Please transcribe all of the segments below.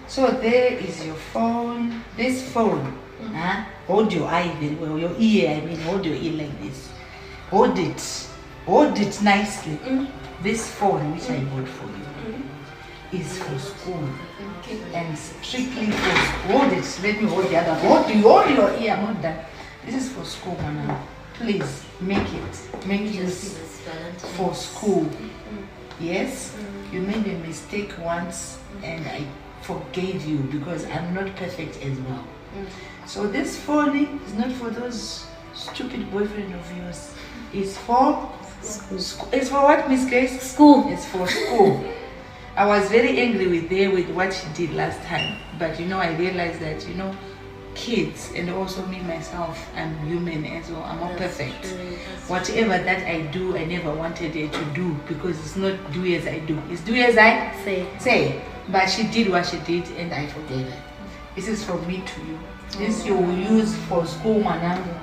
So there is your phone. This phone, hold your eye very well, your ear, hold your ear like this. Hold it nicely. This phone which I bought for you is for school. And strictly for school. Hold it, let me hold the other one. Hold your ear, not that. This is for school, Mama. Please, make use for school. Yes? You made a mistake once and I forgave you because I'm not perfect as well. So this phone is not for those stupid boyfriend of yours. It's for school. It's for what, Miss Grace? School. It's for school. I was very angry with what she did last time. But I realized that, kids and also me myself, I'm human as well. I'm not perfect. Whatever that I do, I never wanted her to do because it's not do as I do. It's do as I say. But she did what she did and I forgave her. This is from me to you. This you will use for school, Manango.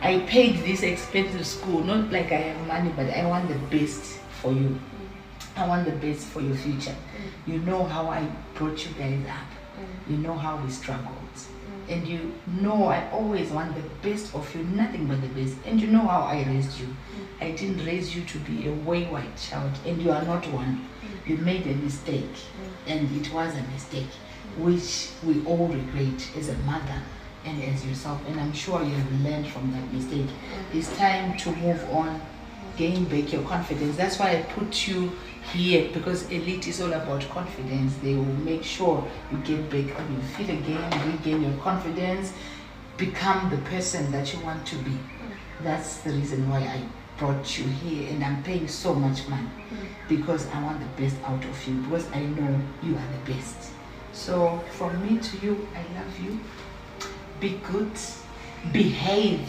I paid this expensive school, not like I have money, but I want the best for you. I want the best for your future. You know how I brought you guys up. You know how we struggled. And you know I always want the best of you, nothing but the best. And you know how I raised you. I didn't raise you to be a wayward child, and you are not one. You made a mistake, and it was a mistake, which we all regret as a mother and as yourself. And I'm sure you have learned from that mistake. It's time to move on, gain back your confidence. That's why I put you here, because Elite is all about confidence. They will make sure you get back on your feet again, regain your confidence, become the person that you want to be. That's the reason why I brought you here, and I'm paying so much money because I want the best out of you, because I know you are the best. So from me to you, I love you. Be good, behave,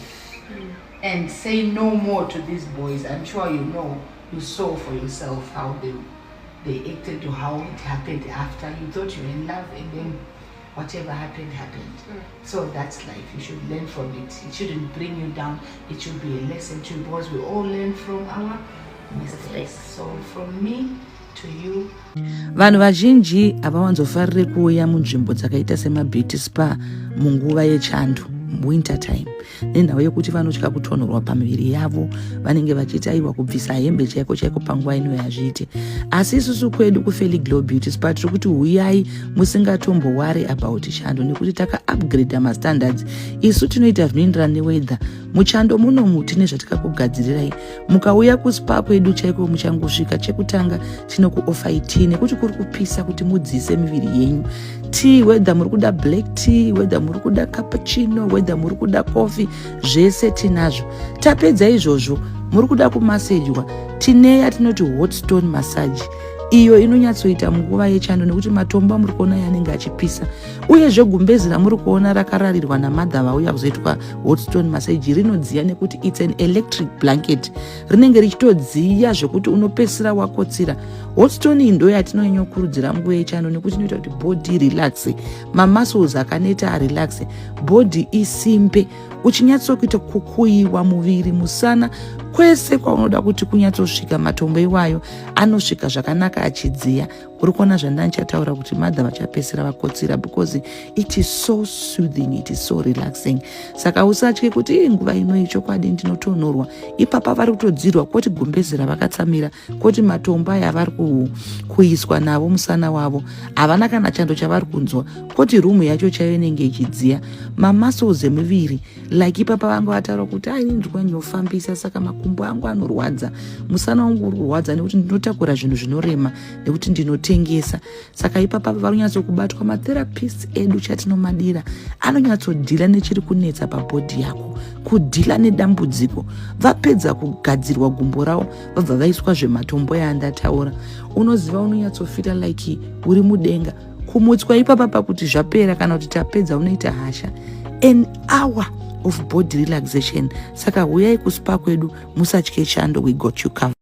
and say no more to these boys. I'm sure you saw for yourself how they acted, to how it happened after. You thought you were in love, and then whatever happened. So that's life. You should learn from it. It shouldn't bring you down. It should be a lesson to you, because we all learn from our mistakes. So from me to you. Vanhu vazhinji havawanzofariri kuuya munzvimbo dzakaita semabeauty spa munguva yechando, winter time, nenhau yekuti vanotya kutonhorwa pamiviri yavo. Vanenge vachiti aiwa kubvisa hembe chaiko chaiko panguva ino yazviite. Asi isusu kwedu kuFelly Glow Beauty Spa tiri kuti huyai musingatombowari about chando, nekuti taka upgrade mastandards. Isu tinoita zvinoenderana neweather. Muchando munomu tine zvatakakugadzirirai. Mukauya kuspa kwedu chaiko muchangosvika, chekutanga tinokuofai tea, nekuti kuri kupisa kuti mudzise miviri yenyu. Tea, whether muri kuda black tea, whether muri kuda cappuccino, whether muri kuda coffee, zvese tinazvo. Tapedza izvozvo, muri kuda kumasejwa, tine yatinoti hot stone massage. Iyo inonyatsoita munguva yechando, nekuti matombo muri kuona yanenge achipisa. Uyezve gumbezi ramuri kuona rakararirwa namadha vauya kuzoitwa hot stone massage rinodziya, nekuti it's an electric blanket. Rinenge richitodziya zvekuti unopesira wakotsira. Hot stone ndo yatinonyokurudzira munguva yechando, nekuti inoita kuti body relaxe, mamuscles akaneta relaxe, body isimbe, uchinyatsokuita kukuyiwa muviri, musana, kwese kwaunoda kuti kunyatsosvika matombo iwayo anosvika zvakanaka achidziya. Uri kuona zvandandichataura kuti madha vachapesera vakotsira, because it is so soothing, it is so relaxing. Saka usatye kuti nguva ino chokwadi ndinotonhorwa, ipapa vari kutodzirwa kwoti gumbezi ravakatsamira, kwoti matombo aya vari kuiswa navo musana wavo, havana kana chando chavari kunzwa, kwoti rumu yacho chaiyo inenge ichidziya. Mamuscles emuviri, like ipapa vanga vataura kuti ini ndikanyofambisa, saka makumbo angu anorwadza, musana wangu uri kurwadza, nekuti ndinotakura zvinhu zvinorema, nekuti ndinotengesa. Saka ipapa vari kunyatsokubatwa. Matherapists edu chatinomadira, anonyatsodhila nechiri kunetsa pabhodhi yako, kudhila nedambudziko. Vapedza kugadzirwa gumbo ravo, vabva vaiswa zvematombo yaandataura, unoziva unonyatsofita like uri mudenga. Kumutswa ipapa pakuti zvapera, kana kuti tapedza unoita hasha. An hour of body relaxation. Saka huyai kuspa kwedu, musatye chando, we got you covered.